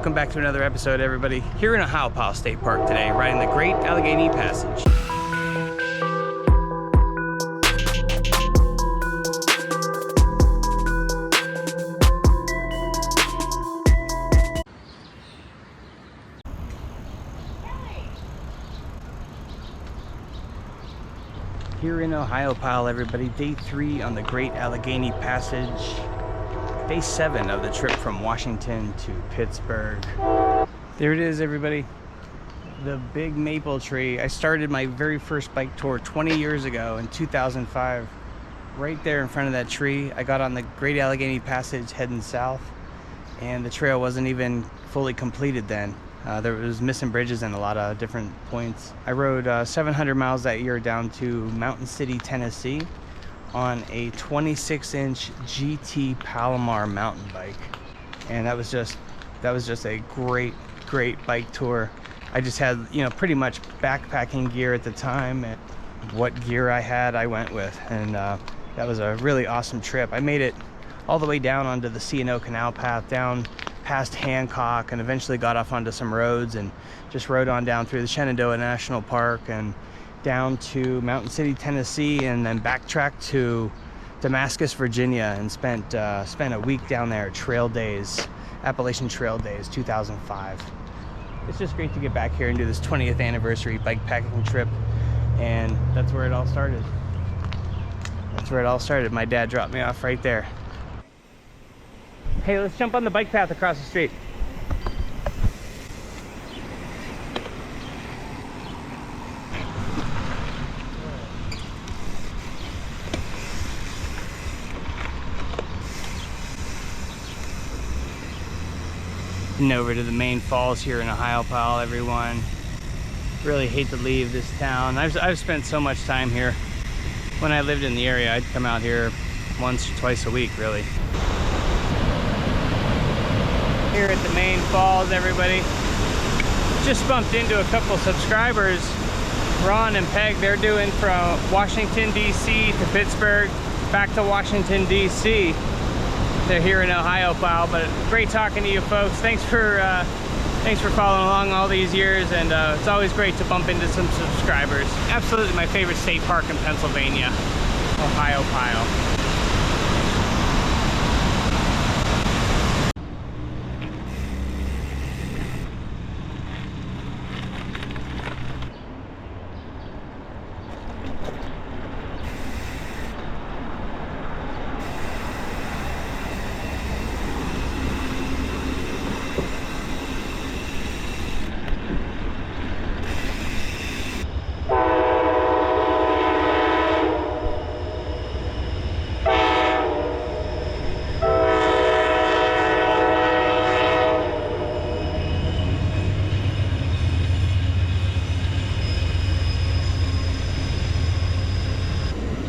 Welcome back to another episode, everybody. Here in Ohiopyle State Park today, riding the Great Allegheny Passage. Here in Ohiopyle, everybody, day 3 on the Great Allegheny Passage. Day 7 of the trip from Washington to Pittsburgh. There it is, everybody. The big maple tree. I started my very first bike tour 20 years ago in 2005. Right there in front of that tree, I got on the Great Allegheny Passage heading south, and the trail wasn't even fully completed then. There was missing bridges and a lot of different points. I rode 700 miles that year down to Mountain City, Tennessee on a 26-inch GT Palomar mountain bike. And that was just a great bike tour. I just had, pretty much backpacking gear at the time, and what gear I had, I went with. And that was a really awesome trip. I made it all the way down onto the C&O Canal Path, down past Hancock, and eventually got off onto some roads and just rode on down through the Shenandoah National Park and down to Mountain City, Tennessee, and then backtracked to Damascus, Virginia, and spent a week down there. Trail Days, Appalachian Trail Days 2005. It's just great to get back here and do this 20th anniversary bikepacking trip, and that's where it all started. My dad dropped me off right there. Hey, let's jump on the bike path across the street. And over to the main falls here in Ohiopyle, everyone. Really hate to leave this town. I've spent so much time here. When I lived in the area, I'd come out here once or twice a week, really. Here at the main falls, everybody. Just bumped into a couple subscribers, Ron and Peg. They're doing from Washington, D.C. to Pittsburgh, back to Washington, D.C. They're here in Ohiopyle, but great talking to you folks. Thanks for following along all these years, and it's always great to bump into some subscribers. Absolutely my favorite state park in Pennsylvania, Ohiopyle.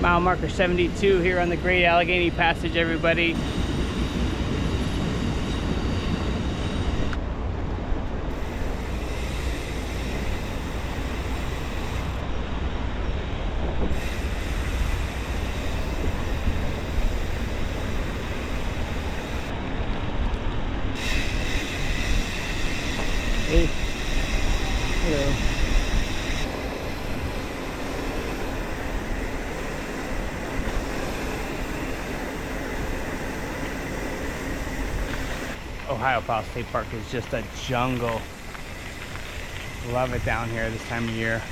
Mile marker 72 here on the Great Allegheny Passage, everybody. Hey. Hello. Ohiopyle State Park is just a jungle. Love it down here this time of year.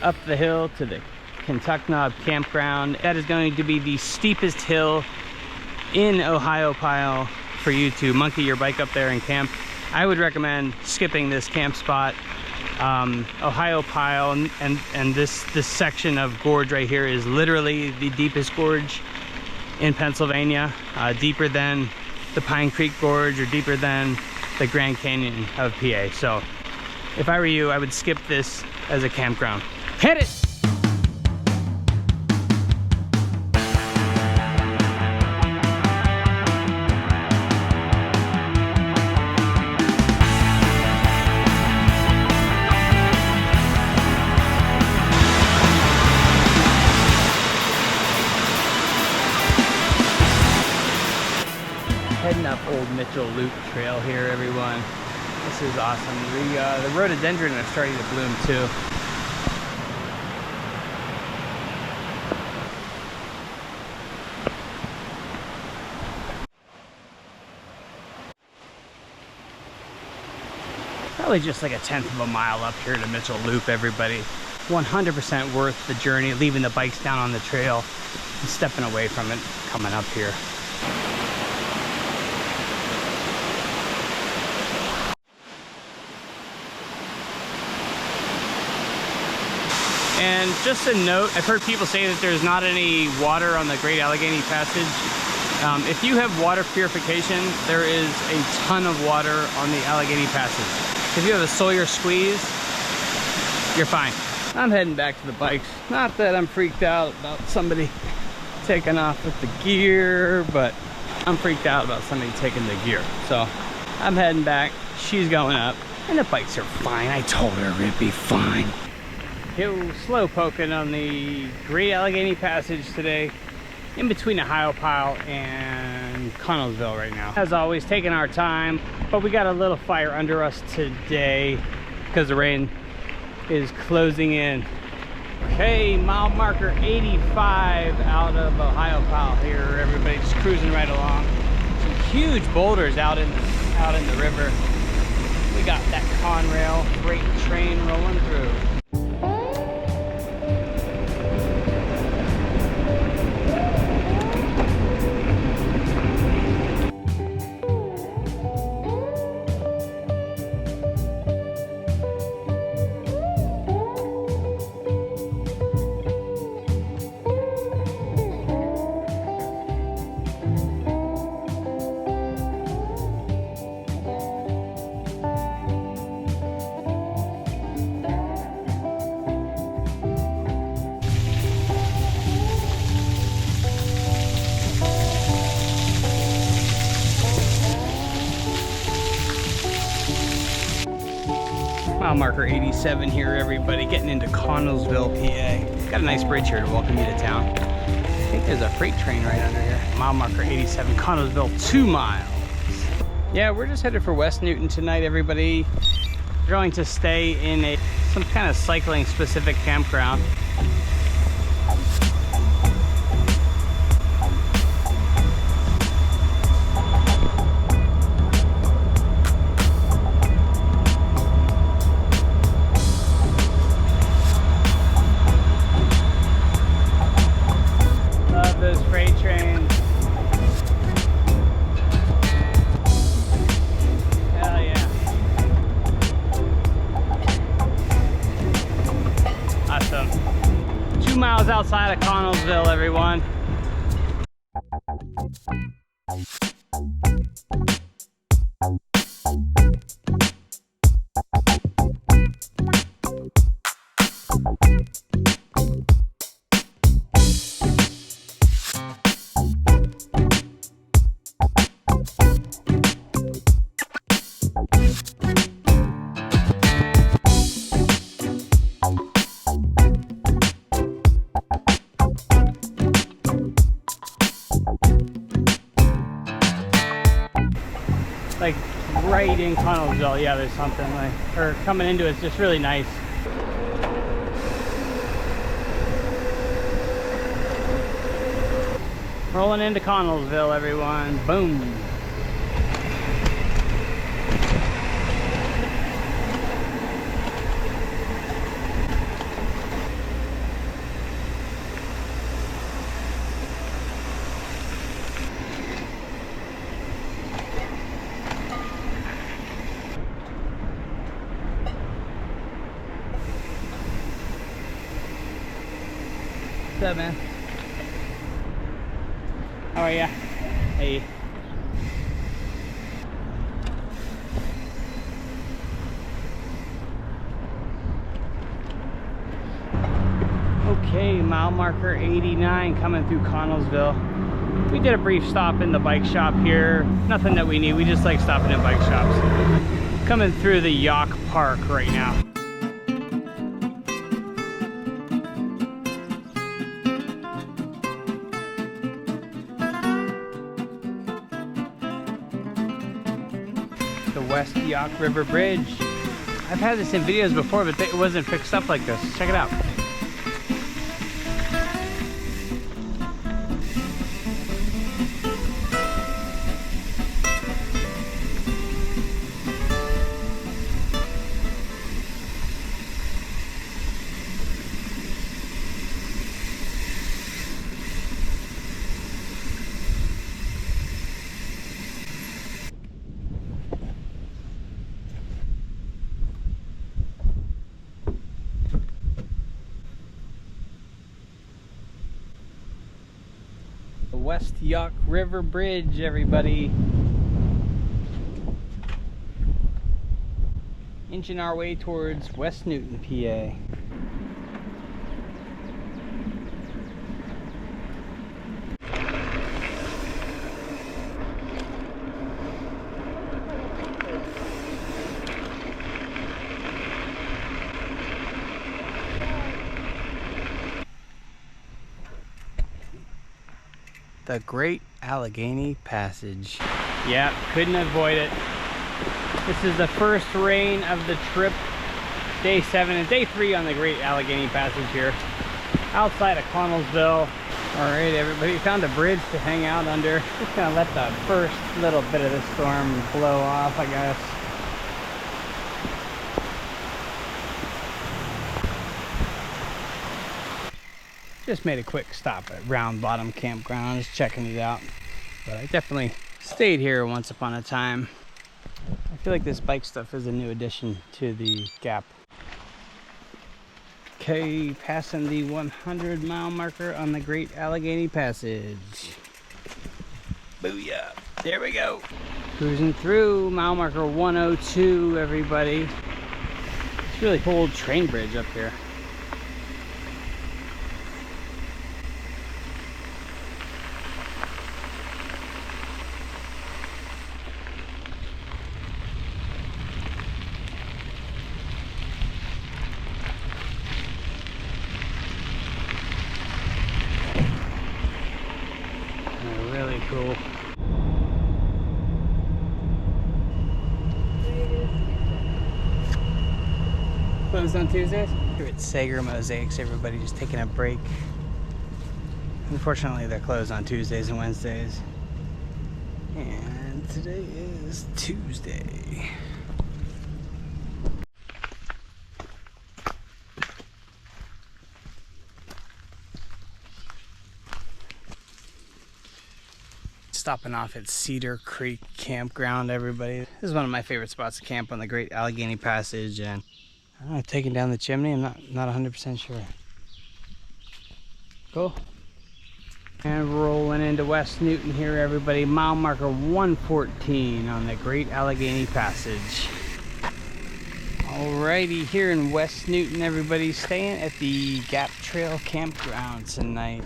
Up the hill to the Gap Campground. That is going to be the steepest hill in Ohiopyle for you to monkey your bike up there and camp. I would recommend skipping this camp spot. Ohiopyle and this section of gorge right here is literally the deepest gorge in Pennsylvania, deeper than the Pine Creek Gorge or deeper than the Grand Canyon of PA. So if I were you, I would skip this as a campground. Hit it! Heading up Old Mitchell Loop Trail here, everyone. This is awesome. The rhododendron are starting to bloom too. Probably just like a 1/10 of a mile up here to Mitchell Loop, everybody. 100% worth the journey, leaving the bikes down on the trail and stepping away from it coming up here. And just a note, I've heard people say that there's not any water on the Great Allegheny Passage. If you have water purification, there is a ton of water on the Allegheny Passage. If you have a Sawyer squeeze, you're fine. I'm heading back to the bikes. Not that I'm freaked out about somebody taking off with the gear, but I'm freaked out about somebody taking the gear. So I'm heading back, she's going up, and the bikes are fine. I told her it'd be fine. Slow poking on the Great Allegheny Passage today, in between Ohiopyle and Connellsville right now. As always, taking our time, but we got a little fire under us today because the rain is closing in. Okay, mile marker 85 out of Ohiopyle here, everybody, just cruising right along. Some huge boulders out in the river. We got that Conrail freight train rolling through. Mile marker 87 here, everybody, getting into Connellsville, PA. Got a nice bridge here to welcome you to town. I think there's a freight train right under here. Mile marker 87, Connellsville, 2 miles. Yeah, we're just headed for West Newton tonight, everybody. We're going to stay in some kind of cycling specific campground. Outside of Connellsville, everyone. Like right in Connellsville, yeah, there's something like, or coming into it's just really nice. Rolling into Connellsville, everyone. Boom. What's up, man? How are ya? Hey. Okay, mile marker 89 coming through Connellsville. We did a brief stop in the bike shop here. Nothing that we need, we just like stopping in bike shops. Coming through the Yacht Park right now. The West Yacht River Bridge. I've had this in videos before, but it wasn't fixed up like this. Check it out. The West Yacht River Bridge, everybody. Inching our way towards West Newton, PA. The Great Allegheny Passage. Yeah, couldn't avoid it. This is the first rain of the trip. Day 7 and day 3 on the Great Allegheny Passage here. Outside of Connellsville. Alright everybody, found a bridge to hang out under. Just gonna let the first little bit of the storm blow off, I guess. Just made a quick stop at Round Bottom Campground, just checking it out. But I definitely stayed here once upon a time. I feel like this bike stuff is a new addition to the Gap. Okay, passing the 100-mile marker on the Great Allegheny Passage. Booyah! There we go. Cruising through mile marker 102, everybody. It's a really cool train bridge up here. Really cool. Closed on Tuesdays? Here at Sager Mosaics, everybody just taking a break. Unfortunately, they're closed on Tuesdays and Wednesdays. And today is Tuesday. Stopping off at Cedar Creek Campground, everybody. This is one of my favorite spots to camp on the Great Allegheny Passage, and I don't know, taking down the chimney, I'm not 100% sure. Cool. And rolling into West Newton here, everybody. Mile marker 114 on the Great Allegheny Passage. Alrighty, here in West Newton, everybody, staying at the Gap Trail Campground tonight.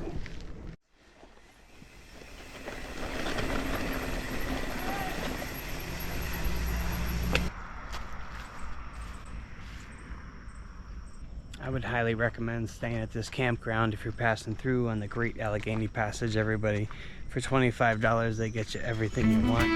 I would highly recommend staying at this campground if you're passing through on the Great Allegheny Passage, everybody. For $25, they get you everything you want.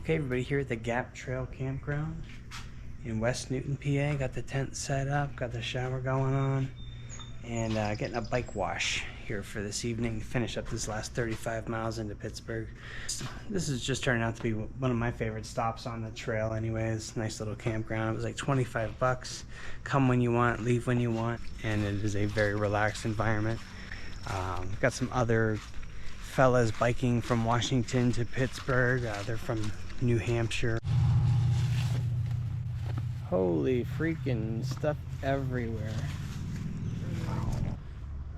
Okay, everybody, here at the Gap Campground in West Newton, PA. Got the tent set up, got the shower going on, and getting a bike wash here for this evening to finish up this last 35 miles into Pittsburgh. This is just turning out to be one of my favorite stops on the trail anyways. Nice little campground. It was like 25 bucks. Come when you want, leave when you want, and it is a very relaxed environment. Got some other fellas biking from Washington to Pittsburgh. They're from New Hampshire. Holy freaking stuff everywhere.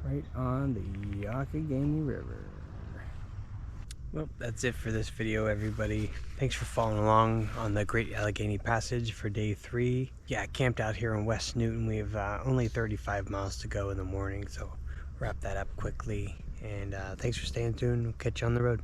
Right on the Allegheny River. Well, that's it for this video, everybody. Thanks for following along on the Great Allegheny Passage for day 3. Yeah, camped out here in West Newton. We have only 35 miles to go in the morning, so wrap that up quickly. And thanks for staying tuned. We'll catch you on the road.